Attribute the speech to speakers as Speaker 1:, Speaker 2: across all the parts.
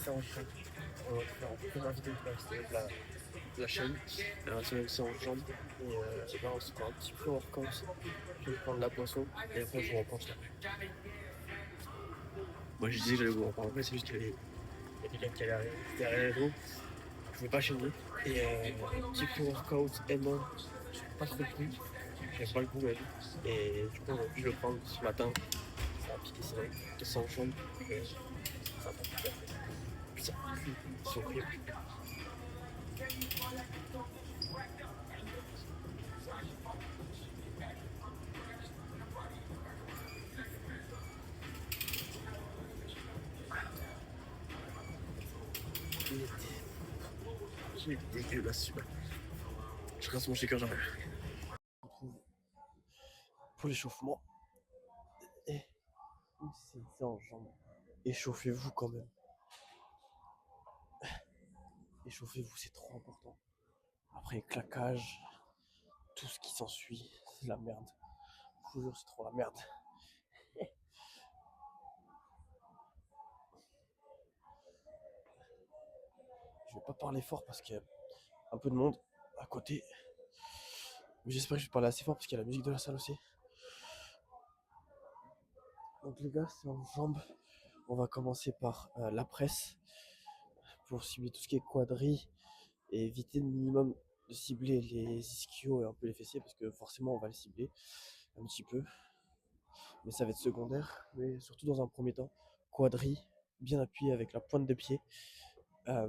Speaker 1: faire en temps. On va faire en première vidéo de la chaîne. C'est même si en jambes. Et là, on se fait un petit peu workout. Je vais prendre la boisson et après, je vous reprends là. Moi, je disais que j'allais vous en parler. Après, c'est juste qu'il y a quelqu'un qui allait arriver derrière nous. Je pouvais pas changer. Et petit peu workout énorme. J'ai pas trop pris. J'aime pas le goût même. Et du coup, on a pu le prendre ce matin. Ça a piqué sans jambes. Ça m'a piqué. Putain, c'est horrible. Il est dégueulasse celui-là. Je reste mon shaker jamais. On retrouve pour l'échauffement. Et c'est en jambes. Échauffez-vous quand même. Échauffez-vous, c'est trop important. Après, claquage, tout ce qui s'ensuit, c'est la merde. Je vous jure, c'est trop la merde. Je vais pas parler fort parce qu'il y a un peu de monde à côté. Mais j'espère que je vais parler assez fort parce qu'il y a la musique de la salle aussi. Donc les gars, c'est en jambes. On va commencer par la presse pour cibler tout ce qui est quadri et éviter le minimum de cibler les ischios et un peu les fessiers parce que forcément on va les cibler un petit peu. Mais ça va être secondaire. Mais surtout dans un premier temps, quadri, bien appuyé avec la pointe de pied. Euh,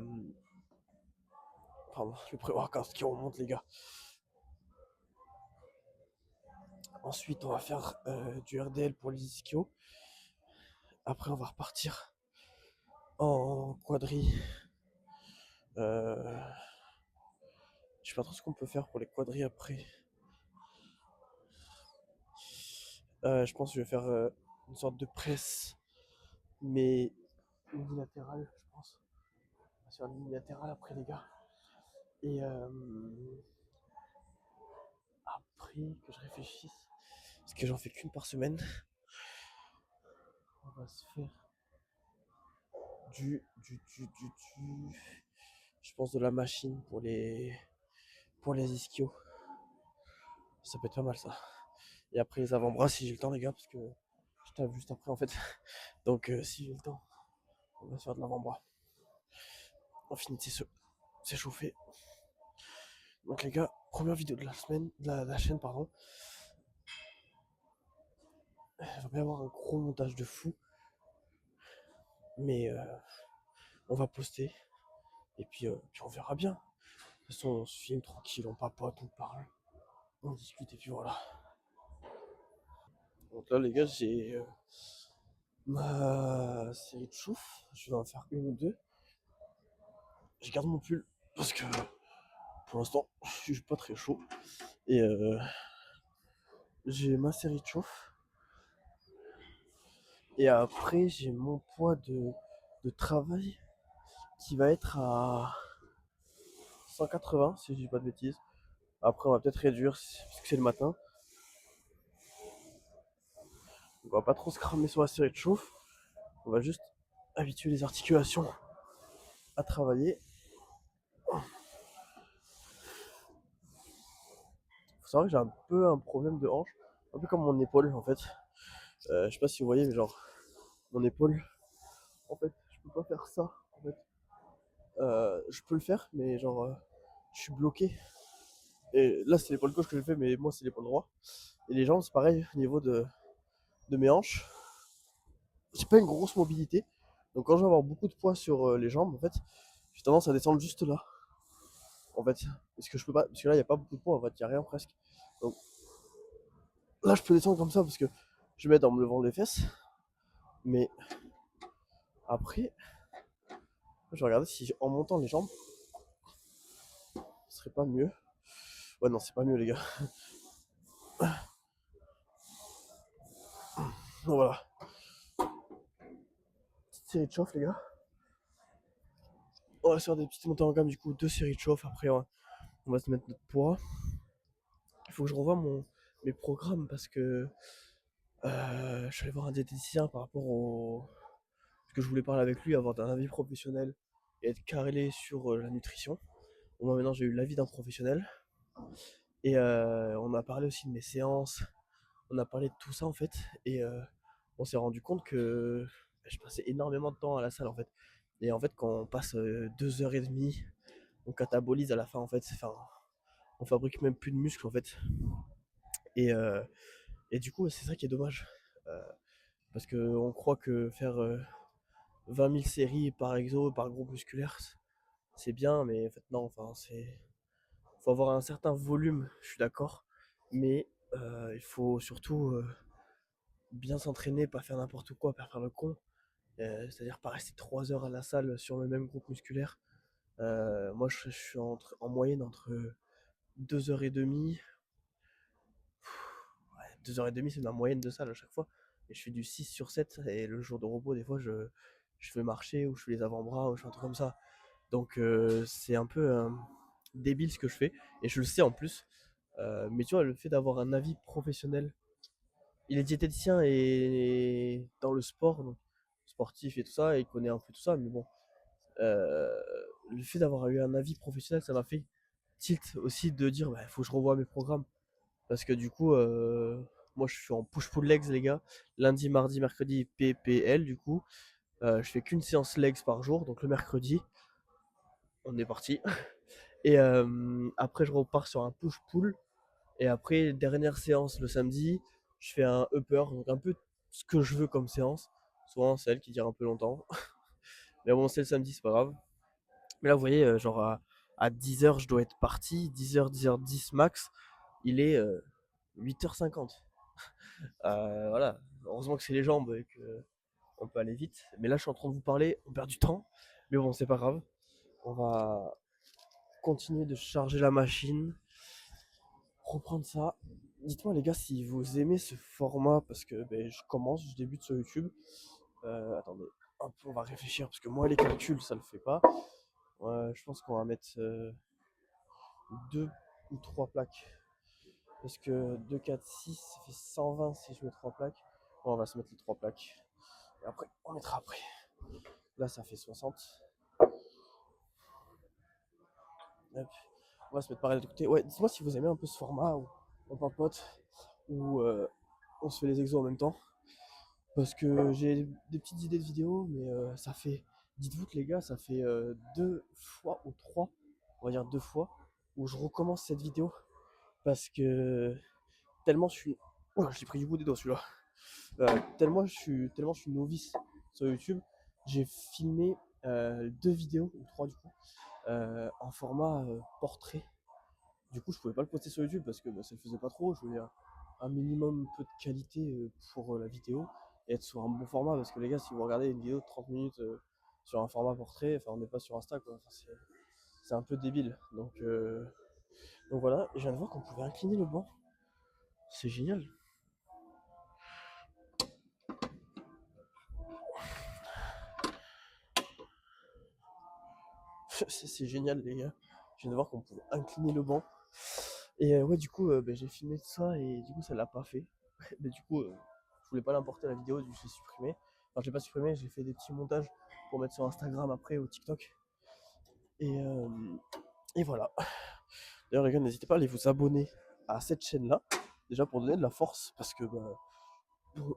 Speaker 1: Pardon, le pré-workout qui remonte les gars. Ensuite, on va faire du RDL pour les ischios. Après, on va repartir en quadri. Je sais pas trop ce qu'on peut faire pour les quadris après. Je pense que je vais faire une sorte de presse, mais unilatérale, je pense. On va faire une unilatérale après, les gars. Et après, que je réfléchisse, parce que j'en fais qu'une par semaine, on va se faire du je pense de la machine pour les ischios. Ça peut être pas mal ça. Et après les avant-bras si j'ai le temps les gars, parce que je tape juste après en fait. Donc si j'ai le temps, on va se faire de l'avant-bras. On finit de s'échauffer. Donc les gars, première vidéo de la semaine, de la chaîne pardon. Il va pas y avoir un gros montage de fou. Mais on va poster. Et puis on verra bien. De toute façon on se filme tranquille, on papote, on parle. On discute et puis voilà. Donc là les gars j'ai ma série de chouf. Je vais en faire une ou deux. Je garde mon pull parce que pour l'instant je suis pas très chaud. Et j'ai ma série de chauffe. Et après j'ai mon poids de travail qui va être à 180 si je dis pas de bêtises. Après on va peut-être réduire parce que c'est le matin. On va pas trop se cramer sur la série de chauffe. On va juste habituer les articulations à travailler. Faut savoir que j'ai un peu un problème de hanche, un peu comme mon épaule en fait. Je sais pas si vous voyez, mais genre mon épaule, en fait, je peux pas faire ça. En fait, je peux le faire, mais genre je suis bloqué. Et là c'est l'épaule gauche que je fais, mais moi c'est l'épaule droite. Et les jambes c'est pareil au niveau de mes hanches. J'ai pas une grosse mobilité, donc quand je vais avoir beaucoup de poids sur les jambes, en fait, j'ai tendance à descendre juste là. En fait, parce que je peux pas, parce que là il y a pas beaucoup de poids, en fait, il y a rien presque. Donc là je peux descendre comme ça parce que je m'aide en me levant les fesses. Mais après, je vais regarder si en montant les jambes, ce serait pas mieux. Ouais, non, c'est pas mieux, les gars. Donc voilà. Petite série de chauffe, les gars. On va se faire des petites montées en gamme, du coup, deux séries de chauffe. Après, on va se mettre notre poids. Il faut que je revoie mes programmes parce que je suis allé voir un diététicien par rapport parce que je voulais parler avec lui, avoir un avis professionnel et être carré sur la nutrition. Bon, moi maintenant j'ai eu l'avis d'un professionnel et on a parlé aussi de mes séances, on a parlé de tout ça en fait et on s'est rendu compte que je passais énormément de temps à la salle en fait. Et en fait quand on passe 2 heures et demie, on catabolise à la fin en fait, enfin, on fabrique même plus de muscles en fait. Et, euh, et du coup c'est ça qui est dommage. Euh, Parce qu'on croit que faire 20 000 séries par exo, par groupe musculaire, c'est bien, mais en fait non, enfin c'est faut avoir un certain volume, je suis d'accord, mais il faut surtout bien s'entraîner, pas faire n'importe quoi, pas faire le con. C'est-à-dire pas rester 3 heures à la salle sur le même groupe musculaire. Moi je suis en moyenne entre 2 heures et demie. 2 heures et demie c'est ma moyenne de salle à chaque fois. Et je fais du 6 sur 7 et le jour de repos des fois je fais marcher ou je fais les avant-bras ou je fais un truc comme ça. Donc c'est un peu débile ce que je fais et je le sais en plus. Mais tu vois, le fait d'avoir un avis professionnel, il est diététicien et dans le sport, donc sportif et tout ça, et il connaît un peu tout ça, mais bon, euh, le fait d'avoir eu un avis professionnel, ça m'a fait tilt aussi de dire, bah, il faut que je revoie mes programmes. Parce que du coup, moi je suis en push-pull legs, les gars. Lundi, mardi, mercredi, PPL, du coup. Je fais qu'une séance legs par jour, donc le mercredi, on est parti. Et après, je repars sur un push-pull. Et après, dernière séance le samedi, je fais un upper, donc un peu ce que je veux comme séance. Souvent, c'est elle qui dure un peu longtemps. Mais bon, c'est le samedi, c'est pas grave. Mais là, vous voyez, genre à 10 h, je dois être parti. 10 h, 10h10 max. Il est 8 h 50. Voilà. Heureusement que c'est les jambes et qu'on peut aller vite. Mais là, je suis en train de vous parler, on perd du temps. Mais bon, c'est pas grave. On va continuer de charger la machine, reprendre ça. Dites-moi les gars si vous aimez ce format parce que ben, je débute sur YouTube. Attendez, un peu, on va réfléchir parce que moi les calculs ça le fait pas. Je pense qu'on va mettre 2 ou 3 plaques. Parce que 2, 4, 6, ça fait 120 si je mets 3 plaques. Bon, on va se mettre les 3 plaques. Et après, on mettra après. Là ça fait 60. Hop. On va se mettre pareil de côté. Ouais, dites-moi si vous aimez un peu ce format où on papote, où on se fait les exos en même temps. Parce que j'ai des petites idées de vidéos, mais ça fait. Dites-vous que les gars, ça fait 2 fois ou 3, on va dire 2 fois, où je recommence cette vidéo. Parce que tellement je suis. Oh, j'ai pris du bout des doigts celui-là. Tellement je suis novice sur YouTube, j'ai filmé 2 vidéos, ou 3 du coup, en format portrait. Du coup, je pouvais pas le poster sur YouTube parce que bah, ça le faisait pas trop. Je voulais un minimum peu de qualité pour la vidéo et être sur un bon format parce que les gars, si vous regardez une vidéo de 30 minutes sur un format portrait, enfin, on n'est pas sur Insta quoi. Enfin, c'est un peu débile. Donc voilà, je viens de voir qu'on pouvait incliner le banc. C'est génial. C'est génial les gars. Je viens de voir qu'on pouvait incliner le banc. Et ouais, du coup, bah, j'ai filmé tout ça et du coup, ça l'a pas fait. Mais du coup, je voulais pas l'importer la vidéo, du coup, je l'ai supprimé. Enfin, j'ai pas supprimé, j'ai fait des petits montages pour mettre sur Instagram après ou TikTok. Et, euh, et voilà. D'ailleurs, les gars, n'hésitez pas à aller vous abonner à cette chaîne-là, déjà pour donner de la force, parce que bah,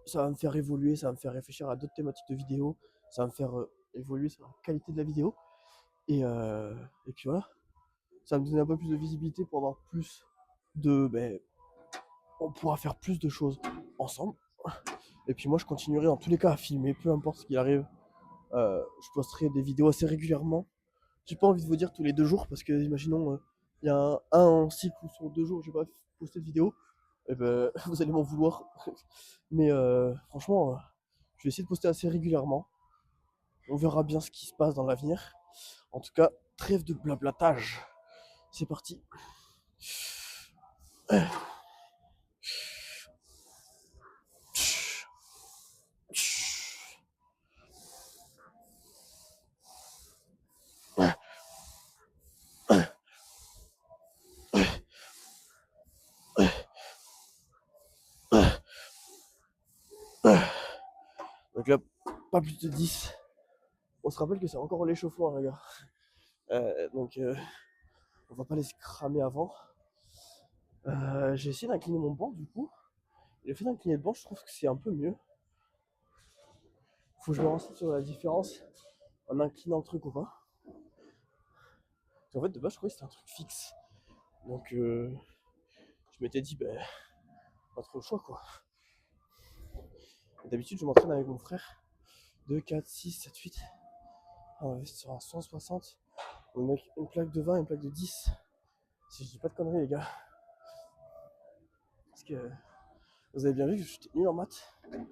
Speaker 1: ça va me faire évoluer, ça va me faire réfléchir à d'autres thématiques de vidéo, ça va me faire évoluer sur la qualité de la vidéo. Et puis voilà, ça va me donner un peu plus de visibilité pour avoir plus de. Ben, on pourra faire plus de choses ensemble. Et puis moi, je continuerai dans tous les cas à filmer, peu importe ce qu'il arrive. Je posterai des vidéos assez régulièrement. J'ai pas envie de vous dire tous les 2 jours parce que, imaginons, il y a un cycle où sur 2 jours, j'ai pas posté de vidéo. Et ben, vous allez m'en vouloir. Mais franchement, je vais essayer de poster assez régulièrement. On verra bien ce qui se passe dans l'avenir. En tout cas, trêve de blablatage. C'est parti. Donc là, pas plus de 10. On se rappelle que c'est encore l'échauffement, les gars. Donc, on va pas les cramer avant. J'ai essayé d'incliner mon banc, du coup. Le fait d'incliner le banc, je trouve que c'est un peu mieux. Faut que je me renseigne sur la différence en inclinant le truc ou pas. En fait, de base, je croyais que c'était un truc fixe. Donc, je m'étais dit, ben, pas trop le choix, quoi. D'habitude, je m'entraîne avec mon frère. 2, 4, 6, 7, 8. On va sur un 160. On met une plaque de 20 et une plaque de 10. Si je dis pas de conneries, les gars. Parce que vous avez bien vu que j'étais nul en maths. Donc,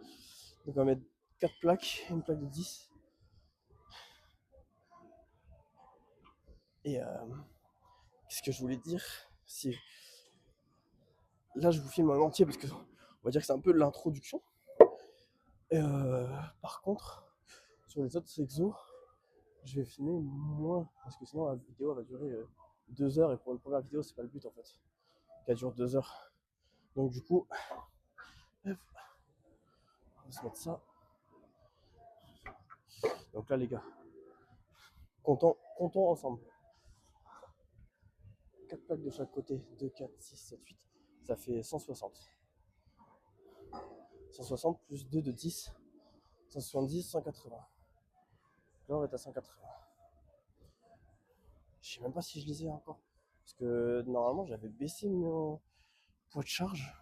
Speaker 1: on va mettre 4 plaques et une plaque de 10. Et qu'est-ce que je voulais dire? Si là, je vous filme en entier parce que on va dire que c'est un peu l'introduction. Et par contre, sur les autres exos, je vais filmer moins parce que sinon la vidéo va durer 2 heures et pour une première vidéo, c'est pas le but en fait. Qu'elle dure 2 heures. Donc du coup, on va se mettre ça. Donc là, les gars, comptons ensemble. 4 plaques de chaque côté, 2, 4, 6, 7, 8. Ça fait 160. 160 plus 2 de 10, 170, 180. Là, on va être à 180. Je sais même pas si je les ai encore. Parce que normalement, j'avais baissé mon poids de charge.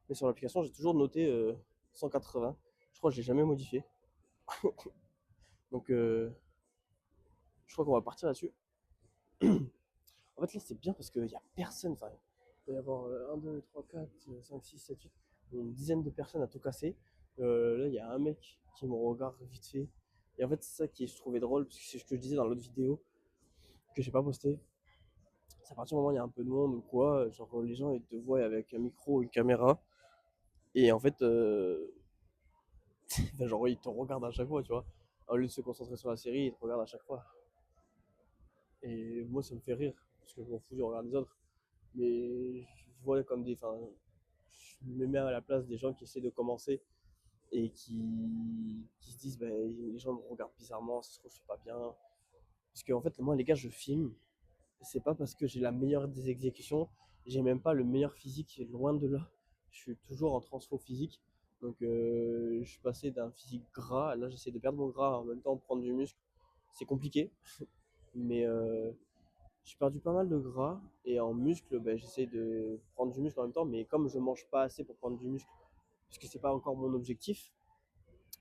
Speaker 1: Mais sur l'application, j'ai toujours noté 180. Je crois que je l'ai jamais modifié. Donc, je crois qu'on va partir là-dessus. En fait, là, c'est bien parce qu'il n'y a personne. Enfin, il peut y avoir 1, 2, 3, 4, 5, 6, 7, 8. Une dizaine de personnes à tout casser. Là, il y a un mec qui me regarde vite fait. Et en fait, c'est ça qui je trouvais drôle. Parce que c'est ce que je disais dans l'autre vidéo que j'ai pas posté. C'est à partir du moment où il y a un peu de monde ou quoi. Genre, les gens, ils te voient avec un micro, une caméra. Et en fait, genre, ils te regardent à chaque fois, tu vois. Au lieu de se concentrer sur la série, ils te regardent à chaque fois. Et moi, ça me fait rire, parce que je m'en fous du regard des autres. Mais je vois comme des. Enfin, je me mets à la place des gens qui essaient de commencer et qui se disent, bah, les gens me regardent bizarrement, ça se trouve, je fais pas bien. Parce que, en fait, moi, les gars, je filme. C'est pas parce que j'ai la meilleure des exécutions, j'ai même pas le meilleur physique, loin de là. Je suis toujours en transfo physique. Donc, je suis passé d'un physique gras, là, j'essaie de perdre mon gras en même temps prendre du muscle. C'est compliqué, mais j'ai perdu pas mal de gras et en muscle, ben, j'essaie de prendre du muscle en même temps, mais comme je mange pas assez pour prendre du muscle, parce que c'est pas encore mon objectif.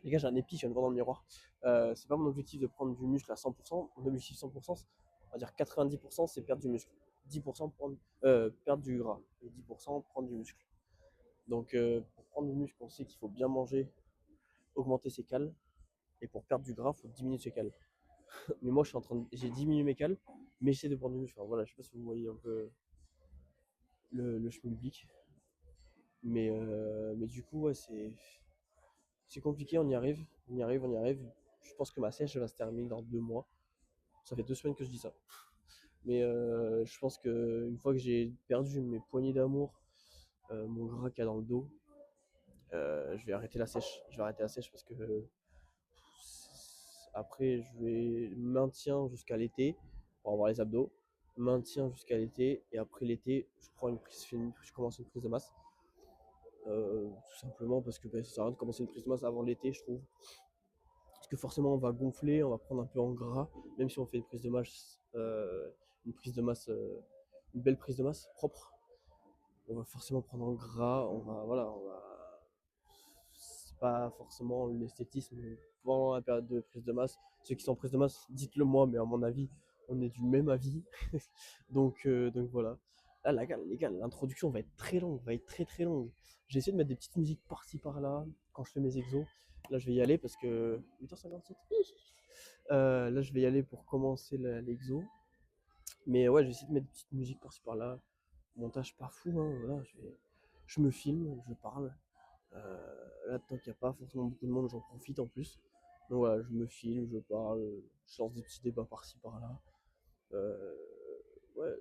Speaker 1: Les gars, j'ai un épi, je viens de voir dans le miroir. C'est pas mon objectif de prendre du muscle à 100%. Mon objectif 100%, on va dire 90%, c'est perdre du muscle. 10% perdre du gras et 10% prendre du muscle. Donc pour prendre du muscle, on sait qu'il faut bien manger, augmenter ses cales. Et pour perdre du gras, il faut diminuer ses cales. Mais moi, j'ai diminué mes cales, mais j'essaie de prendre du muscle. Enfin, voilà, je sais pas si vous voyez un peu le schmilblick. Mais du coup, ouais, c'est compliqué, on y arrive. On y arrive, on y arrive. Je pense que ma sèche va se terminer dans 2 mois. Ça fait 2 semaines que je dis ça. Mais je pense qu'une fois que j'ai perdu mes poignées d'amour, mon gras qu'il y a dans le dos, je vais arrêter la sèche. Je vais arrêter la sèche parce que après, je vais maintien jusqu'à l'été pour avoir les abdos. Maintien jusqu'à l'été. Et après l'été, je commence une prise de masse. Tout simplement parce que ça sert à rien de commencer une prise de masse avant l'été, je trouve. Parce que forcément, on va gonfler, on va prendre un peu en gras, même si on fait une prise de masse, une belle prise de masse propre. On va forcément prendre en gras, c'est pas forcément l'esthétisme pendant la période de prise de masse. Ceux qui sont en prise de masse, dites-le moi, mais à mon avis, on est du même avis. Donc voilà. Là, les gars, l'introduction va être très longue, va être très très longue. J'ai essayé de mettre des petites musiques par-ci par-là quand je fais mes exos. Là, je vais y aller parce que 8h57. Là, je vais y aller pour commencer l'exo. Mais ouais, je vais essayer de mettre des petites musiques par-ci par-là. Montage pas fou, hein, voilà, je me filme, je parle. Là, tant qu'il n'y a pas forcément beaucoup de monde, j'en profite en plus. Donc voilà, je me filme, je parle, je lance des petits débats par-ci par-là. Euh, ouais,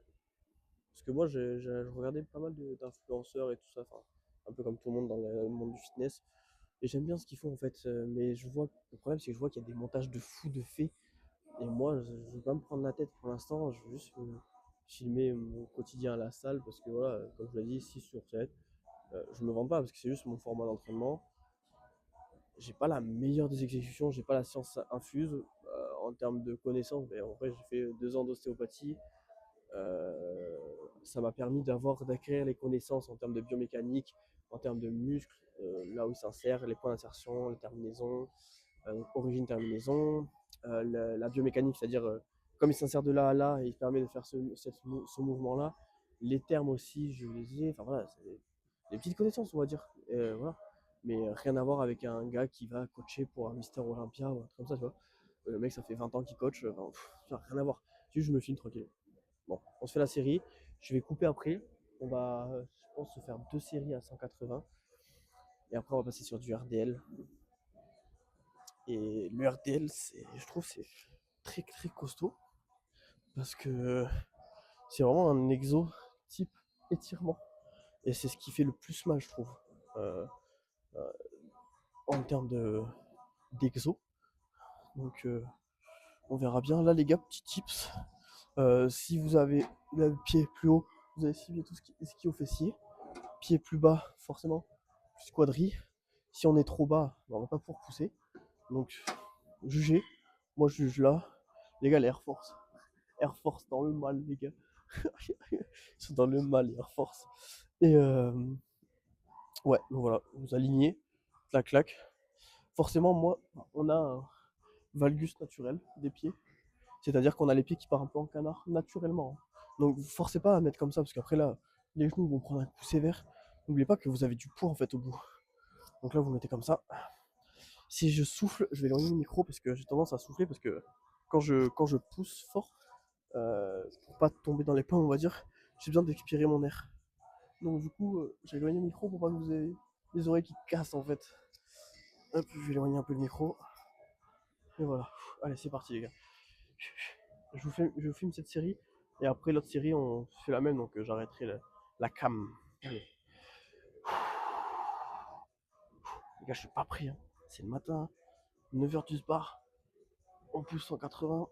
Speaker 1: parce que moi, je regardais pas mal d'influenceurs et tout ça, enfin, un peu comme tout le monde dans le monde du fitness. et j'aime bien ce qu'ils font en fait. Mais je vois, le problème c'est que je vois qu'il y a des montages de fous de faits. Et moi, je veux pas me prendre la tête pour l'instant, je veux juste filmer mon quotidien à la salle parce que voilà, comme je l'ai dit, 6 sur 7. Je me vends pas parce que c'est juste mon format d'entraînement. J'ai pas la meilleure des exécutions, j'ai pas la science infuse en termes de connaissances. Mais en vrai, j'ai fait 2 ans d'ostéopathie. Euh, Ça m'a permis d'acquérir les connaissances en termes de biomécanique, en termes de muscles, là où ils s'insèrent, les points d'insertion, les terminaisons, origine terminaison, la biomécanique, c'est-à-dire comme il s'insère de là à là et il permet de faire ce mouvement-là. Les termes aussi, je les ai, enfin voilà, c'est des petites connaissances, on va dire. Voilà. Mais rien à voir avec un gars qui va coacher pour un Mister Olympia ou un truc comme ça, tu vois. Le mec, ça fait 20 ans qu'il coach, rien à voir. Juste, je me filme tranquille. Bon, on se fait la série. Je vais couper après. On va, je pense, se faire 2 séries à 180. Et après, on va passer sur du RDL. Et le RDL, je trouve, c'est très très costaud. Parce que c'est vraiment un exo type étirement. Et c'est ce qui fait le plus mal, je trouve. euh, euh, En termes d'exo. Donc, on verra bien. Là, les gars, petit tips. Si vous avez le pied plus haut, vous allez cibler tout ce qui est au fessier. Pied plus bas, forcément, plus quadri. Si on est trop bas, on va pas pouvoir pousser. Donc, jugez. Moi, je juge là. Les gars, les Air Force. Air Force dans le mal, les gars. Ils sont dans le mal, les Air Force. Et ouais, donc voilà, vous alignez, clac, clac. Forcément, moi, on a un valgus naturel des pieds. C'est-à-dire qu'on a les pieds qui partent un peu en canard naturellement. Donc, vous forcez pas à mettre comme ça, parce qu'après là, les genoux vont prendre un coup sévère. N'oubliez pas que vous avez du poids en fait au bout. Donc là, vous mettez comme ça. Si je souffle, je vais éloigner le micro parce que j'ai tendance à souffler parce que quand je pousse fort, pour pas tomber dans les pommes, on va dire, j'ai besoin d'expirer mon air. Donc du coup, j'ai éloigné le micro pour pas que vous ayez les oreilles qui cassent en fait. Hop, je vais éloigner un peu le micro. Et voilà. Allez, c'est parti les gars. Je vous filme cette série et après l'autre série, on fait la même, donc j'arrêterai la cam. Allez. Les gars, je suis pas prêt. Hein. C'est le matin, 9h du bar. On pousse 180.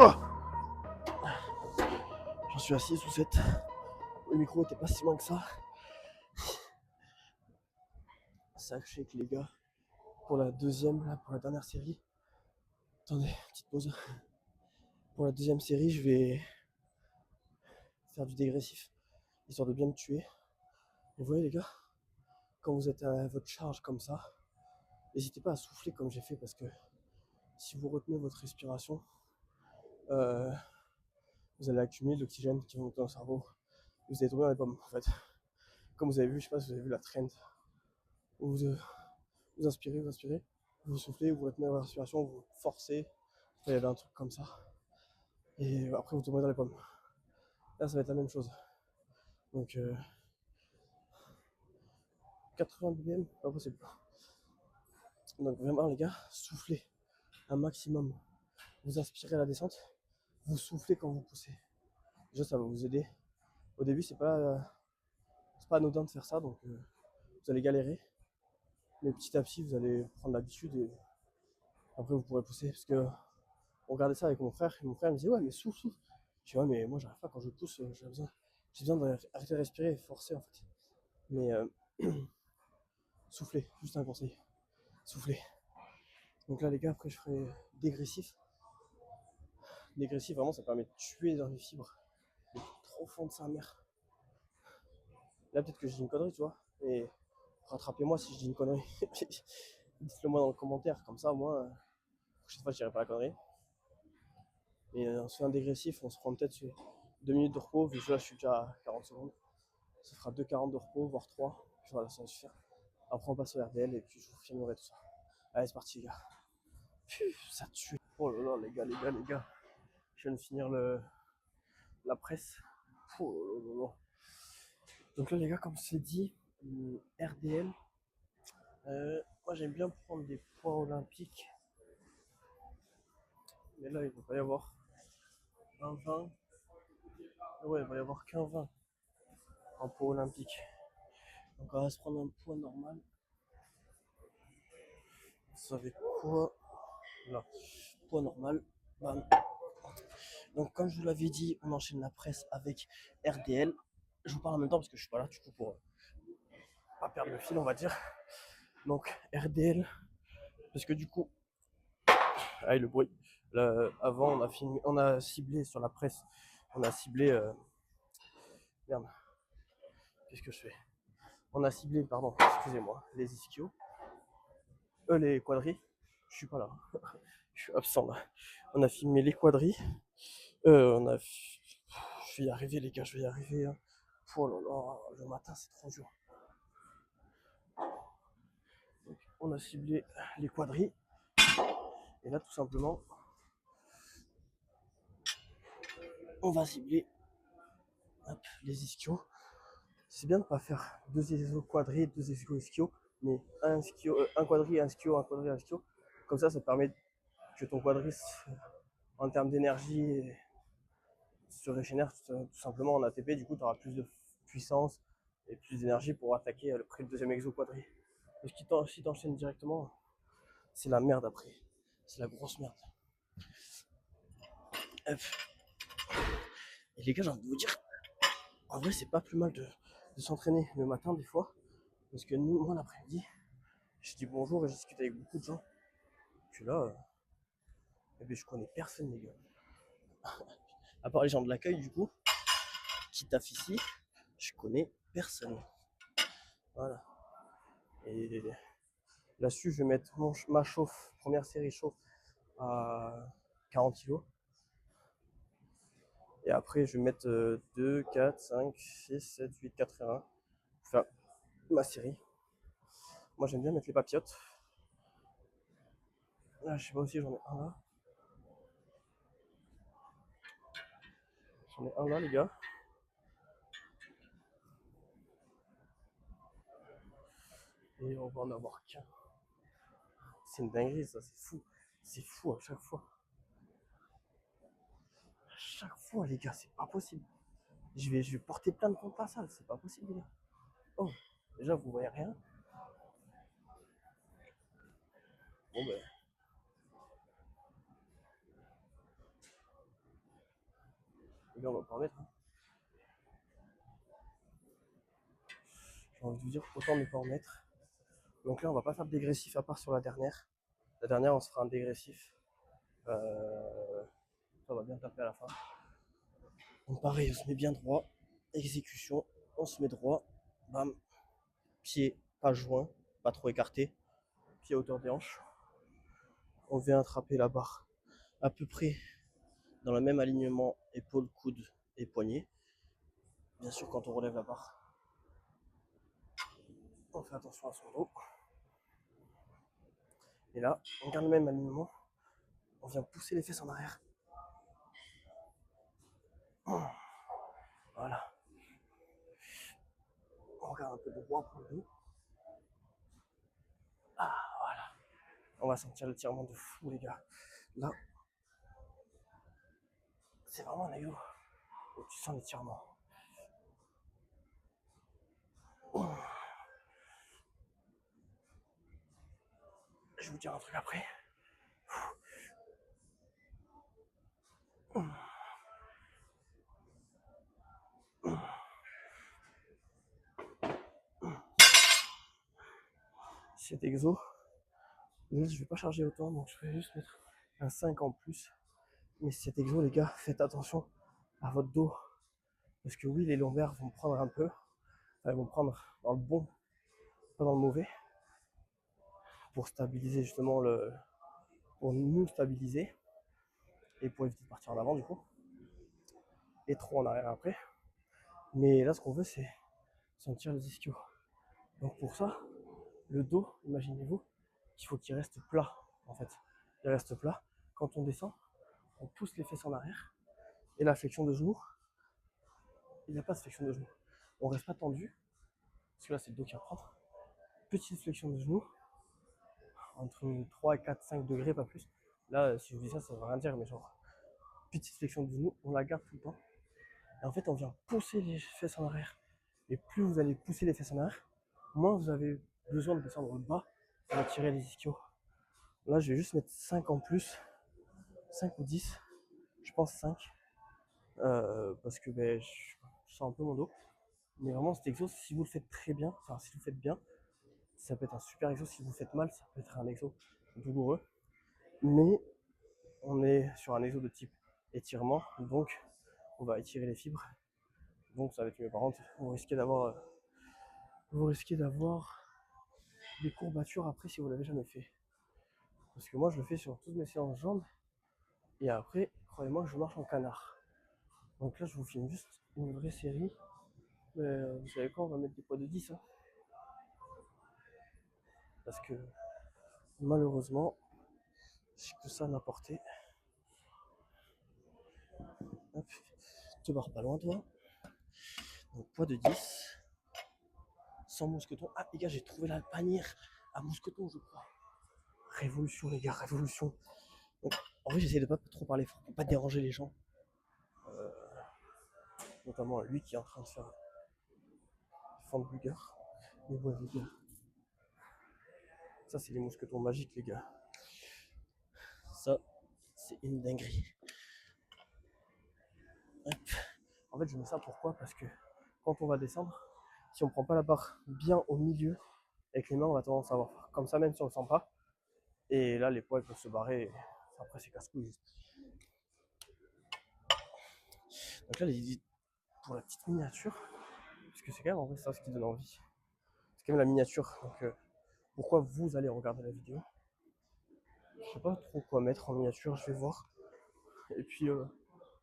Speaker 1: Oh, j'en suis assis sous 7. Le micro était pas si loin que ça. Sachez que les gars, pour la deuxième, là, pour la dernière série. Attendez, petite pause. Pour la deuxième série, je vais faire du dégressif, histoire de bien me tuer. Et vous voyez les gars, quand vous êtes à votre charge comme ça, n'hésitez pas à souffler comme j'ai fait parce que si vous retenez votre respiration, euh, vous allez accumuler de l'oxygène qui va monter dans le cerveau. Vous allez tomber dans les pommes en fait. Comme vous avez vu, je sais pas si vous avez vu la trend. Vous inspirez, vous soufflez, vous retenez votre respiration, vous forcez. Il y avait un truc comme ça. Et après vous tombez dans les pommes. Là ça va être la même chose. Donc 80 bbm, pas possible. Donc vraiment les gars, soufflez un maximum. Vous inspirez à la descente, vous soufflez quand vous poussez. Déjà ça va vous aider. Au début c'est pas anodin de faire ça, donc vous allez galérer. Mais petit à petit vous allez prendre l'habitude et après vous pourrez pousser. Parce que on regardait ça avec mon frère, et mon frère me disait ouais mais souffle, souffle. Je dis ouais mais moi j'arrive pas quand je pousse, j'ai besoin d'arrêter de respirer et forcer en fait. Mais soufflez, juste un conseil. Soufflez. Donc là les gars après je ferai dégressif. Dégressif vraiment ça permet de tuer dans les fibres. Trop fond de sa mère. Là, peut-être que je dis une connerie, tu vois. Et rattrapez-moi si je dis une connerie. Dites-le moi dans le commentaire, comme ça, moi, la prochaine fois, je dirai pas la connerie. Mais sur un dégressif, on se prend peut-être 2 minutes de repos, vu que là, je suis déjà à 40 secondes. Ça fera 2,40 de repos, voire 3. Puis voilà, ça va suffire. Après, on passe au RDL et puis je vous filmerai tout ça. Allez, c'est parti, les gars. Ça tue. Oh là là, les gars, les gars, les gars. Je viens de finir la presse. Oh là là là. Donc là, les gars, comme c'est dit, RDL, moi j'aime bien prendre des poids olympiques. Mais là, il ne va pas y avoir un 20. Ouais, il va y avoir qu'un 20 en poids olympique. Donc on va se prendre un poids normal. Vous savez quoi? Là, poids normal. Bam. Donc comme je vous l'avais dit, on enchaîne la presse avec RDL. Je vous parle en même temps parce que je suis pas là du coup pour pas perdre le fil, on va dire. Donc RDL, parce que du coup, le bruit. Là, avant, on a ciblé sur la presse, on a ciblé, merde, qu'est-ce que je fais? On a ciblé, pardon, excusez-moi, les ischios, les quadris. Je suis pas là, je suis absent là. On a filmé les quadris. On a, je vais y arriver les gars, je vais y arriver. Hein. Oh là là, le matin c'est trop dur. Donc, on a ciblé les quadris. Et là, tout simplement, on va cibler hop, les ischios. C'est bien de ne pas faire 2 ischios quadris, 2 ischios ischio, mais un quadri, un ischio, un quadri, un ischio. Comme ça permet que ton quadri, en termes d'énergie, se régénère tout simplement en ATP. Du coup, tu auras plus de puissance et plus d'énergie pour attaquer le deuxième exo quadri. Parce que si tu enchaînes directement, c'est la merde après. C'est la grosse merde. Hop. Et les gars, j'ai envie de vous dire, en vrai, c'est pas plus mal de s'entraîner le matin des fois. Parce que moi, l'après-midi, je dis bonjour et je discute avec beaucoup de gens. Puis là, eh bien, je connais personne, les gars. À part les gens de l'accueil, du coup, qui taffent ici, je connais personne. Voilà. Et là-dessus, je vais mettre ma chauffe, première série chauffe à 40 kg. Et après, je vais mettre 2, 4, 5, 6, 7, 8, 4 et 1. Enfin, ma série. Moi, j'aime bien mettre les papillotes. Là, je sais pas aussi, j'en ai un là. J'en ai un là, les gars. Et on va en avoir qu'un. C'est une dinguerie, ça, c'est fou. C'est fou à chaque fois. À chaque fois, les gars, c'est pas possible. Je vais porter plein de comptes à la salle, c'est pas possible, les gars. Oh, déjà, vous voyez rien. Bon, ben. Les gars, on va pas en mettre. Hein. J'ai envie de vous dire, autant ne pas en mettre. Donc là, on va pas faire de dégressif à part sur la dernière. La dernière, on se fera un dégressif. Ça va bien taper à la fin. Donc pareil, on se met bien droit. Exécution, on se met droit. Bam. Pied pas joint, pas trop écarté. Pied à hauteur des hanches. On vient attraper la barre à peu près dans le même alignement épaule, coude et poignet. Bien sûr, quand on relève la barre, on fait attention à son dos. Et là, on garde le même alignement. On vient pousser les fesses en arrière. Voilà. On regarde un peu de droit pour le dos. Ah, voilà. On va sentir l'étirement de fou, les gars. Là, c'est vraiment un exo où tu sens l'étirement. Je vais vous dire un truc après. Cet exo, là, je vais pas charger autant, donc je vais juste mettre un 5 en plus. Mais cet exo, les gars, faites attention à votre dos. Parce que oui, les lombaires vont prendre un peu. Enfin, ils vont prendre dans le bon, pas dans le mauvais, pour stabiliser justement pour nous stabiliser et pour éviter de partir en avant du coup, et trop en arrière après. Mais là, ce qu'on veut, c'est sentir les ischios. Donc pour ça, le dos, imaginez-vous, qu'il faut qu'il reste plat en fait. Il reste plat. Quand on descend, on pousse les fesses en arrière. Et la flexion de genou, il n'y a pas de flexion de genou. On reste pas tendu, parce que là c'est le dos qui va prendre. Petite flexion de genou, entre 3 et 4, 5 degrés, pas plus. Là, si je vous dis ça, ça ne veut rien dire, mais genre, petite flexion de genou, on la garde tout le temps. Et en fait, on vient pousser les fesses en arrière. Et plus vous allez pousser les fesses en arrière, moins vous avez besoin de descendre le bas pour tirer les ischios. Là, je vais juste mettre 5 en plus, 5 ou 10, je pense 5, parce que ben, je sens un peu mon dos. Mais vraiment, cet exo, si vous le faites très bien, enfin, si vous le faites bien, ça peut être un super exo. Si vous le faites mal, ça peut être un exo douloureux. Mais on est sur un exo de type étirement, donc on va étirer les fibres. Donc ça va être mieux. Par contre, vous risquez d'avoir des courbatures après si vous l'avez jamais fait. Parce que moi, je le fais sur toutes mes séances jambes. Et après, croyez-moi que je marche en canard. Donc là, je vous filme juste une vraie série. Mais vous savez quoi, on va mettre des poids de 10. Hein. Parce que malheureusement, j'ai que ça à m'apporter. Hop, te barre pas loin, toi. Donc poids de 10. Sans mousqueton. Ah, les gars, j'ai trouvé la panière à mousqueton, je crois. Révolution, les gars, révolution. Donc, en vrai, j'essaie de pas trop parler fort pour pas déranger les gens. Notamment lui qui est en train de faire fond de burger. Mais ouais, les gars. Ça, c'est les mousquetons magiques, les gars. Ça, c'est une dinguerie. Hop. En fait, je mets ça pourquoi? Parce que quand on va descendre, si on prend pas la barre bien au milieu, avec les mains, on va tendance à avoir comme ça, même si on le sent pas. Et là, les poids ils peuvent se barrer. Et après, c'est casse-couille. Donc là, pour la petite miniature, parce que c'est quand même en vrai ça ce qui donne envie. C'est quand même la miniature. Donc pourquoi vous allez regarder la vidéo? Je sais pas trop quoi mettre en miniature, je vais voir. Et puis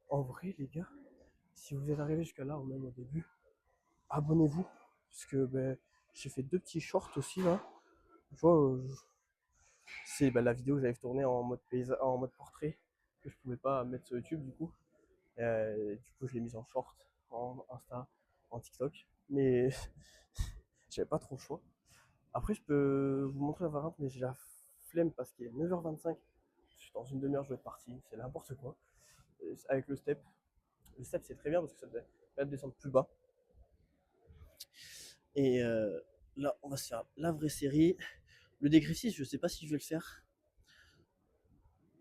Speaker 1: en vrai, les gars, si vous êtes arrivé jusqu'à là ou même au début, abonnez-vous. Parce que ben, j'ai fait 2 petits shorts aussi là. Tu vois, c'est la vidéo que j'avais tournée en mode en mode portrait, que je pouvais pas mettre sur YouTube du coup. Du coup, je l'ai mise en short, en Insta, en TikTok. Mais j'avais pas trop le choix. Après, je peux vous montrer la variante, mais j'ai la flemme parce qu'il est 9h25. Dans une demi-heure, je vais être parti. C'est n'importe quoi. Avec le step. Le step, c'est très bien parce que ça va te descendre plus bas. Et là, on va se faire la vraie série. Le dégressif, je sais pas si je vais le faire.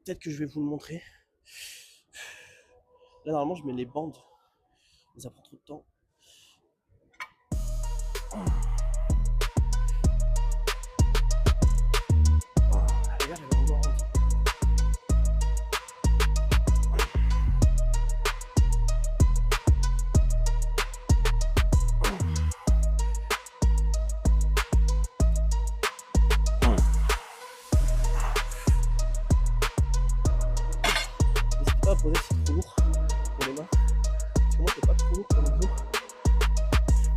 Speaker 1: Peut-être que je vais vous le montrer. Là, normalement, je mets les bandes. Mais ça prend trop de temps. Les gars, j'avais encore rendu. N'hésitez pas à poser si c'est trop lourd pour les mains. Parce que moi, c'est pas trop lourd pour les dos.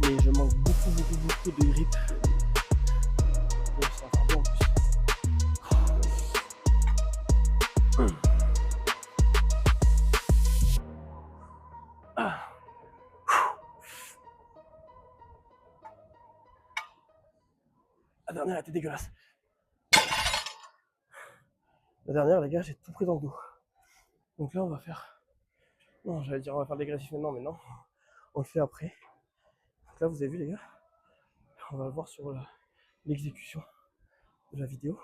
Speaker 1: Mais je manque beaucoup de grip. Donc, ça va faire bien en plus. La dernière elle était dégueulasse. La dernière, les gars, j'ai tout pris dans le dos. Donc là, on va faire. Non, j'allais dire on va faire le dégressif maintenant, mais non. On le fait après. Donc là, vous avez vu, les gars, on va le voir sur l'exécution de la vidéo.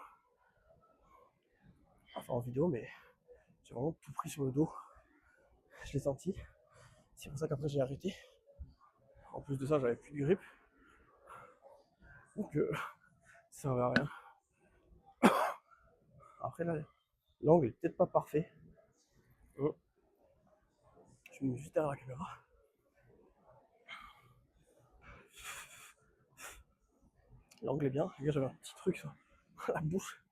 Speaker 1: Enfin, en vidéo, mais j'ai vraiment tout pris sur le dos. Je l'ai senti. C'est pour ça qu'après, j'ai arrêté. En plus de ça, j'avais plus de grip. Donc, ça servait à rien. Après, là, l'angle est peut-être pas parfait. Je me mets juste derrière la caméra. L'angle est bien. Les gars, j'avais un petit truc sur la bouche.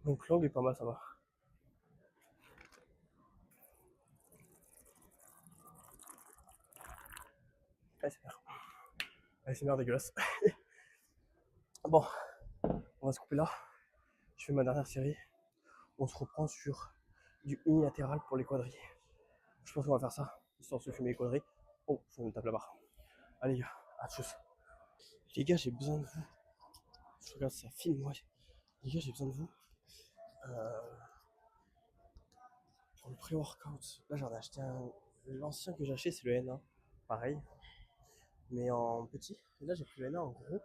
Speaker 1: Donc l'angle est pas mal, ça va. ASMR dégueulasse. Bon, on va se couper là. Je fais ma dernière série. On se reprend sur du unilatéral pour les quadrilles. Je pense qu'on va faire ça, histoire de se fumer les quadrilles. Oh, je me tape la barre. Allez, les gars, à tous. Les gars, j'ai besoin de vous. Je regarde ça filme, ouais. Les gars, j'ai besoin de vous. Pour le pré-workout, là j'en ai acheté un. L'ancien que j'ai acheté, c'est le N1. Pareil, mais en petit. Et là, j'ai pris le N1 en gros.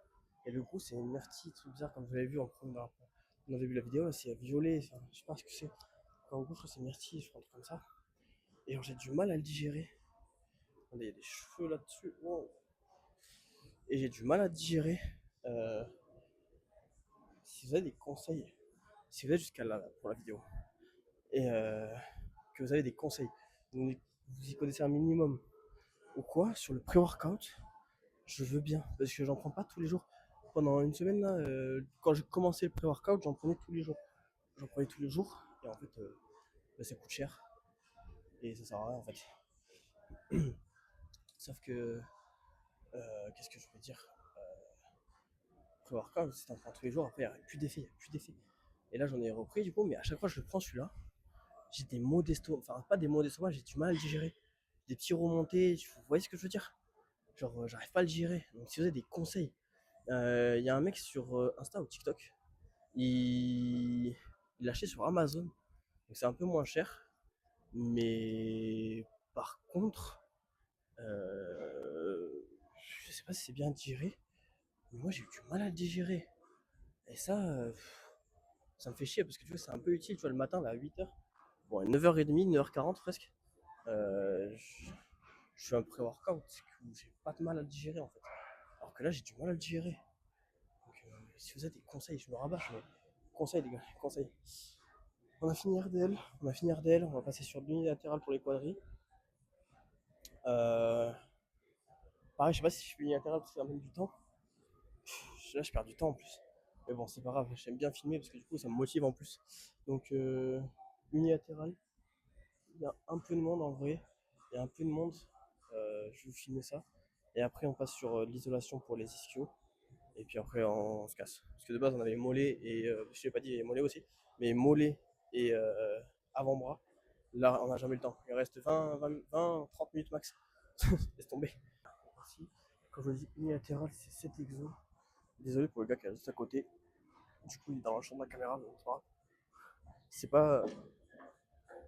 Speaker 1: Et le gros, c'est une myrtille, truc bizarre, comme vous l'avez vu en première. On avait vu la vidéo, là, c'est violet. Enfin, je sais pas ce que c'est. En gros, je crois que c'est myrtille, je crois, un truc comme ça. Et alors, j'ai du mal à le digérer. Attendez, il y a des cheveux là-dessus. Wow. Et j'ai du mal à digérer. Euh, si vous avez des conseils, si vous êtes jusqu'à là, pour la vidéo, et que vous avez des conseils, vous y connaissez un minimum ou quoi sur le pré-workout, je veux bien, parce que j'en prends pas tous les jours. Pendant une semaine, là, quand j'ai commencé le pré-workout, j'en prenais tous les jours. J'en prenais tous les jours, et en fait, bah, ça coûte cher, et ça sert à rien en fait. Sauf que, qu'est-ce que je veux dire, pré-workout, si t'en prends tous les jours, après, il n'y a plus d'effet, il n'y a plus d'effet. Et là, j'en ai repris du coup, mais à chaque fois que je prends celui-là, j'ai des maux d'estomac, enfin, pas des maux d'estomac, j'ai du mal à le digérer. Des petits remontés, vous voyez ce que je veux dire? Genre, j'arrive pas à le digérer. Donc, si vous avez des conseils, il y a un mec sur Insta ou TikTok, il l'achetait sur Amazon, donc c'est un peu moins cher. Mais par contre, je sais pas si c'est bien digéré, mais moi j'ai eu du mal à le digérer. Et ça me fait chier parce que tu vois, c'est un peu utile, tu vois, le matin là, à 8h, bon, à 9h30, 9h40 presque, je fais un pré-workout où j'ai pas de mal à le digérer en fait. Alors que là, j'ai du mal à le digérer. Donc, si vous avez des conseils, je me rabâche, mais conseils les gars, conseils. On a fini RDL, on va passer sur l'unilatéral pour les quadrilles. Pareil, je sais pas si je suis unilatéral parce que ça amène du temps. Là, je perds du temps en plus. Mais bon, c'est pas grave, j'aime bien filmer parce que du coup, ça me motive en plus. Donc, unilatéral, il y a un peu de monde en vrai. Il y a un peu de monde. Je vais vous filmer ça. Et après, on passe sur l'isolation pour les ischios. Et puis après, on se casse. Parce que de base, on avait mollet et. Je l'ai pas dit, il y avait mollet aussi. Mais mollet et avant-bras. Là, on n'a jamais le temps. Il reste 20, 30 minutes max. Laisse tomber. Quand je dis unilatéral, c'est 7 exos. Désolé pour le gars qui est juste à côté. Du coup, il est dans la chambre de la caméra, donc c'est pas,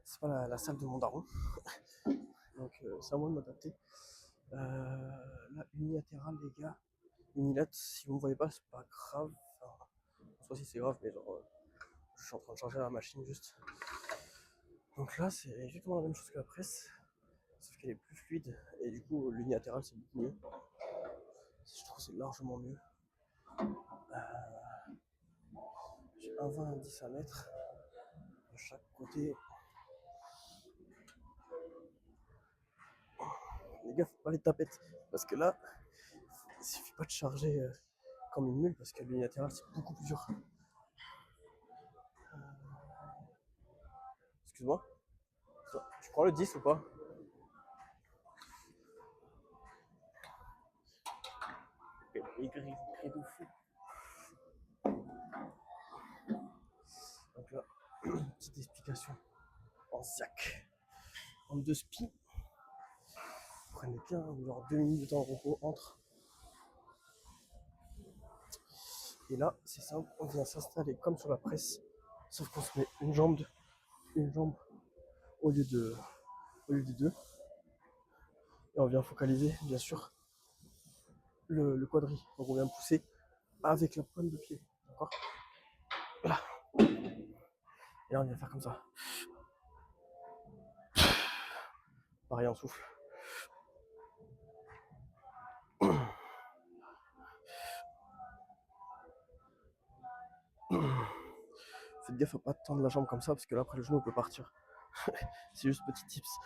Speaker 1: c'est pas la salle de mon daron. Donc, c'est à moi de m'adapter. Là, unilatéral, les gars. Unilat, si vous me voyez pas, c'est pas grave. Enfin, en soi, si c'est grave, mais genre, je suis en train de changer la machine juste. Donc là, c'est exactement la même chose que la presse, sauf qu'elle est plus fluide. Et du coup, l'unilatéral, c'est beaucoup mieux. Je trouve que c'est largement mieux. J'ai un 20 indice à mettre de chaque côté. Les gars, faut pas les tapettes. Parce que là, il suffit pas de charger comme une mule parce que l'unilatéral c'est beaucoup plus dur. Excuse-moi. Tu prends le 10 ou pas? Il crie de fou. Donc là, petite explication en sac. En 2 spins. Prenez bien genre 2 minutes de temps de repos entre. Et là, c'est simple, on vient s'installer comme sur la presse. Sauf qu'on se met une jambe au lieu de deux. Et on vient focaliser, bien sûr, le quadri. Donc on vient pousser avec la pointe de pied. D'accord? Là. Et là, on vient faire comme ça. Pareil en souffle. Faites gaffe à pas tendre la jambe comme ça parce que là après le genou peut partir. C'est juste petit tips.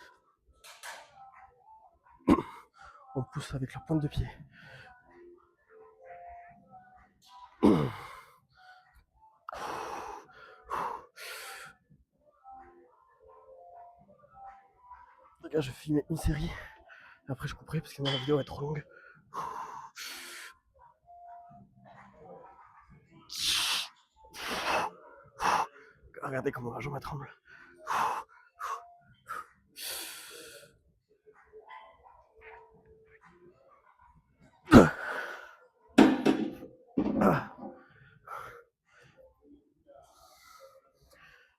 Speaker 1: On pousse avec la pointe de pied. Les gars, je vais filmer une série. Après, je couperai parce que la vidéo est trop longue. Regardez comment ma jambe tremble.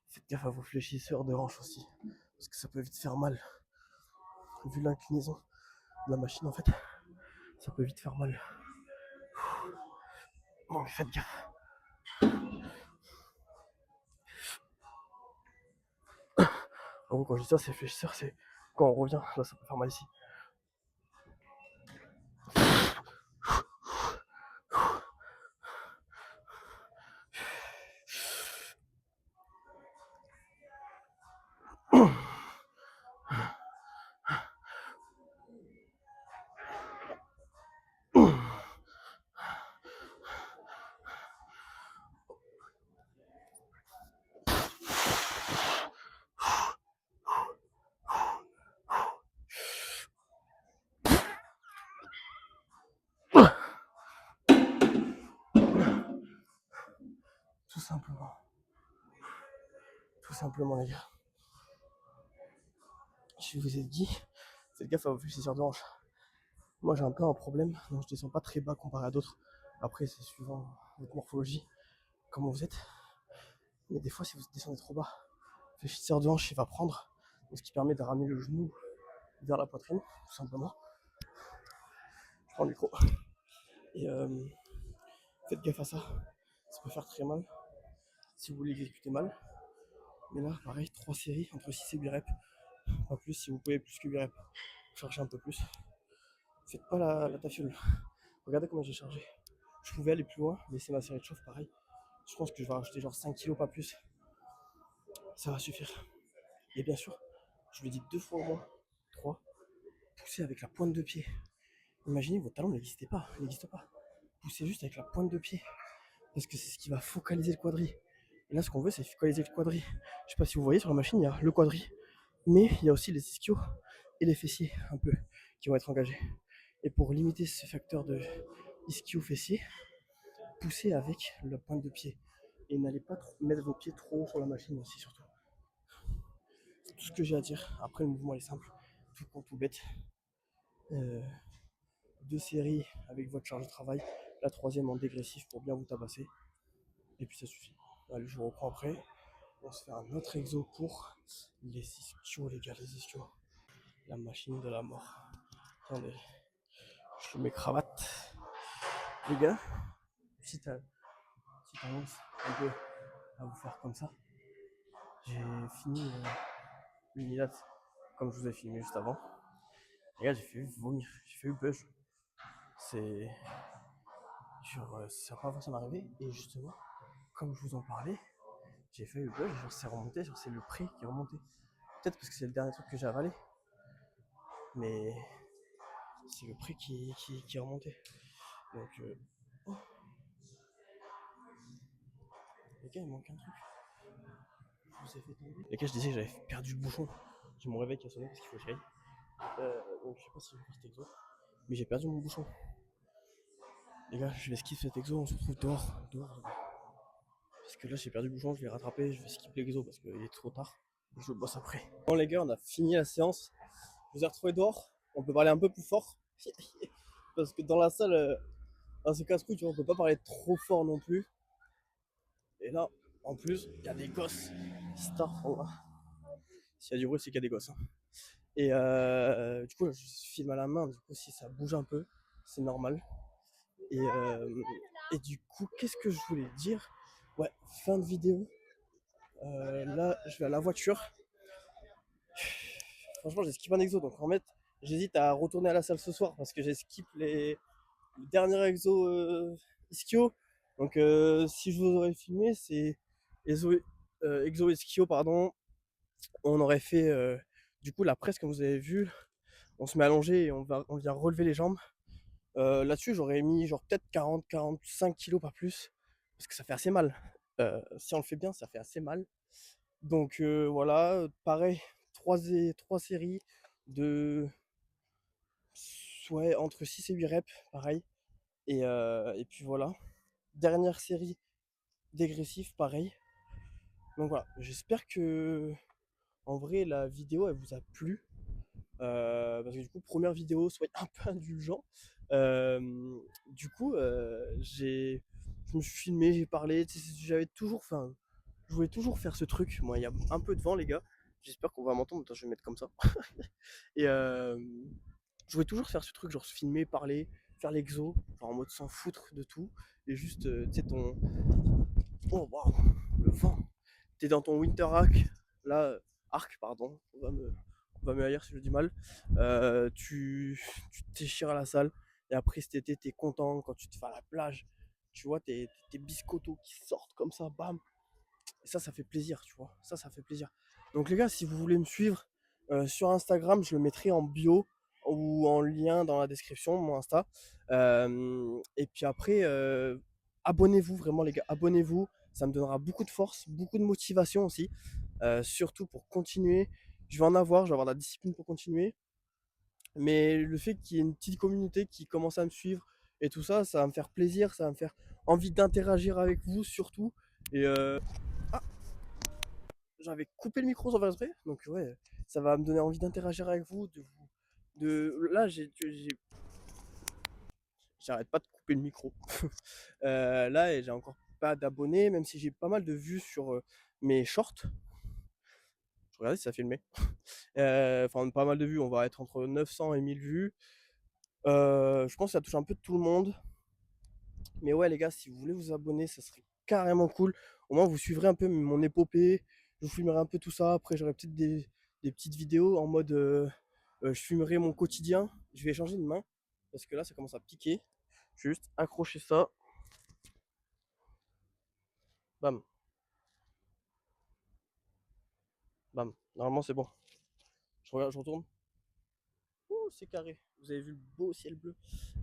Speaker 1: Faites gaffe à vos fléchisseurs de hanche aussi, parce que ça peut vite faire mal. Vu l'inclinaison de la machine, en fait, ça peut vite faire mal. Donc faites gaffe. En gros, quand je dis ça, c'est fléchisseur, c'est quand on revient. Là, ça peut faire mal ici. Tout simplement. Tout simplement, les gars. Je vous ai dit, faites gaffe à vos fléchisseurs de hanche. Moi, j'ai un peu un problème, donc je descends pas très bas comparé à d'autres. Après, c'est suivant votre morphologie, comment vous êtes. Mais des fois, si vous descendez trop bas, le fléchisseur de hanche, il va prendre, ce qui permet de ramener le genou vers la poitrine, tout simplement. Je prends le micro. Et faites gaffe à ça. Ça peut faire très mal si vous voulez exécuter mal. Mais là, pareil, 3 séries entre 6 et 8 reps. Pas plus, si vous pouvez plus que 8 reps. Chargez un peu plus. Faites pas la tafiole. Regardez comment j'ai chargé. Je pouvais aller plus loin, mais c'est ma série de chauffe, pareil. Je pense que je vais rajouter genre 5 kilos, pas plus. Ça va suffire. Et bien sûr, je le dis 2 fois au moins, 3, poussez avec la pointe de pied. Imaginez, votre talon n'existe pas. Poussez juste avec la pointe de pied. Parce que c'est ce qui va focaliser le quadri. Et là, ce qu'on veut, c'est focaliser le quadri. Je sais pas si vous voyez sur la machine, il y a le quadri, mais il y a aussi les ischios et les fessiers, un peu, qui vont être engagés. Et pour limiter ce facteur de ischio-fessier, poussez avec la pointe de pied. Et n'allez pas mettre vos pieds trop haut sur la machine aussi, surtout. C'est tout ce que j'ai à dire. Après, le mouvement est simple, tout con, tout bête. 2 séries avec votre charge de travail, la 3e en dégressif pour bien vous tabasser. Et puis ça suffit. Allez, je vous reprends après. On se fait un autre exo pour les ischios, les gars, les ischios. La machine de la mort. Attendez, je mets cravate. Les gars, petite annonce un peu à vous faire comme ça. J'ai fini l'unilate comme je vous ai filmé juste avant. Les gars, j'ai fait vomir, j'ai fait buzz. C'est genre, ça n'a pas forcément arrivé. Et justement, comme je vous en parlais, j'ai fait buzz, genre c'est remonté, genre c'est le pré qui est remonté. Peut-être parce que c'est le dernier truc que j'ai avalé. Mais c'est le prix qui est remonté. Donc, oh. Les gars, il manque un truc. Je vous ai fait tomber. Les gars, je disais que j'avais perdu le bouchon. J'ai mon réveil qui a sonné parce qu'il faut que j'aille. Donc, je sais pas si je vais faire cet exo. Mais j'ai perdu mon bouchon. Les gars, je vais skip cet exo. On se retrouve dehors. Parce que là, j'ai perdu le bouchon. Je vais rattraper. Je vais skip l'exo parce qu'il est trop tard. Je le bosse après. Bon, les gars, on a fini la séance. Je vous ai retrouvé dehors. On peut parler un peu plus fort. Parce que dans la salle, c'est casse-couille, tu vois, on peut pas parler trop fort non plus. Et là, en plus, il y a des gosses. Starfall. S'il y a du bruit, c'est qu'il y a des gosses. Hein. Et du coup, je filme à la main. Du coup, si ça bouge un peu, c'est normal. Et du coup, qu'est-ce que je voulais dire? Ouais, fin de vidéo. Là, je vais à la voiture. Franchement, j'ai skip un exo. Donc, en fait, j'hésite à retourner à la salle ce soir parce que j'ai skip les derniers exos ischio. Donc, si je vous aurais filmé, c'est exo ischio, pardon. On aurait fait du coup la presse comme vous avez vu. On se met allongé et on vient relever les jambes. Là-dessus, j'aurais mis genre peut-être 40-45 kilos, pas plus, parce que ça fait assez mal. Si on le fait bien, ça fait assez mal. Donc voilà, pareil, trois séries de ouais, entre 6 et 8 reps, pareil. Et puis voilà. Dernière série dégressif, pareil. Donc voilà, j'espère que en vrai la vidéo elle vous a plu. Parce que du coup, première vidéo, soyez un peu indulgent. Du coup, je me suis filmé, j'ai parlé. J'avais toujours, enfin, je voulais toujours faire ce truc. Moi, il y a un peu de vent, les gars. J'espère qu'on va m'entendre. Attends, je vais mettre comme ça. Et je voulais toujours faire ce truc, genre se filmer, parler, faire l'exo, genre en mode s'en foutre de tout. Et juste, tu sais, oh, waouh, le vent. T'es dans ton winter arc, là, arc, pardon, on va me haïr si je dis mal. Tu te déchires à la salle, et après cet été, t'es content quand tu te fais à la plage. Tu vois, tes biscottos qui sortent comme ça, bam. Et ça fait plaisir, tu vois. Ça fait plaisir. Donc les gars, si vous voulez me suivre sur Instagram, je le mettrai en bio ou en lien dans la description, mon Insta. Et puis après, abonnez-vous vraiment les gars, abonnez-vous. Ça me donnera beaucoup de force, beaucoup de motivation aussi, surtout pour continuer. Je vais avoir la discipline pour continuer. Mais le fait qu'il y ait une petite communauté qui commence à me suivre et tout ça, ça va me faire plaisir, ça va me faire envie d'interagir avec vous surtout. Et ah, j'avais coupé le micro sans faire exprès, donc ouais, ça va me donner envie d'interagir avec vous, là j'arrête pas de couper le micro. Là, j'ai encore pas d'abonnés, même si j'ai pas mal de vues sur mes shorts. Je regardais si ça filmait. Enfin, pas mal de vues, on va être entre 900 et 1000 vues. Je pense que ça touche un peu de tout le monde. Mais ouais, les gars, si vous voulez vous abonner, ça serait carrément cool. Au moins, vous suivrez un peu mon épopée. Je vous filmerai un peu tout ça. Après, j'aurai peut-être des petites vidéos en mode je filmerai mon quotidien. Je vais changer de main parce que là, ça commence à piquer. Je vais juste accrocher ça. Bam, bam. Normalement, c'est bon. Je regarde, je retourne. Ouh, c'est carré. Vous avez vu le beau ciel bleu.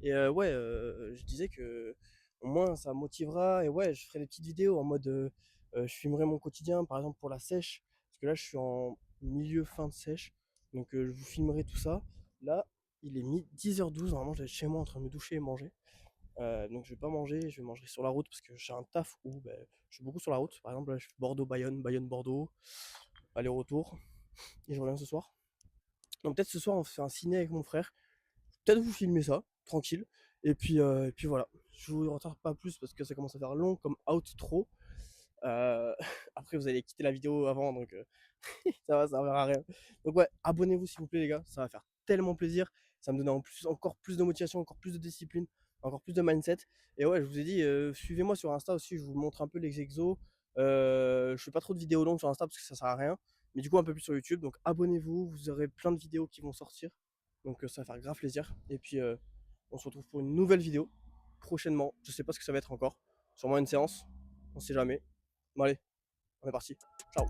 Speaker 1: Et ouais, je disais que au moins ça motivera. Et ouais, je ferai des petites vidéos en mode je filmerai mon quotidien, par exemple pour la sèche. Parce que là, je suis en milieu fin de sèche. Donc je vous filmerai tout ça. Là, il est 10h12. Normalement, je vais être chez moi en train de me doucher et manger. Donc je vais pas manger, je vais manger sur la route parce que j'ai un taf où ben, je suis beaucoup sur la route. Par exemple, là, je fais Bordeaux-Bayonne, Bayonne-Bordeaux, aller-retour. Et je reviens ce soir. Donc peut-être ce soir, on fait un ciné avec mon frère. Peut-être vous filmer ça, tranquille. Et puis voilà. Je vous retarde pas plus parce que ça commence à faire long comme outro. Euh, Après, vous allez quitter la vidéo avant, donc ça va servir à rien. Donc ouais, abonnez-vous s'il vous plaît les gars, ça va faire tellement plaisir. Ça me donne encore plus de motivation, encore plus de discipline, encore plus de mindset. Et ouais, je vous ai dit, suivez-moi sur Insta aussi, je vous montre un peu les exos. Je fais pas trop de vidéos longues sur Insta parce que ça sert à rien. Mais du coup, un peu plus sur YouTube. Donc abonnez-vous, vous aurez plein de vidéos qui vont sortir. Donc ça va faire grave plaisir. Et puis on se retrouve pour une nouvelle vidéo prochainement. Je sais pas ce que ça va être encore. Sûrement une séance, on sait jamais. Bon allez, on est parti. Ciao.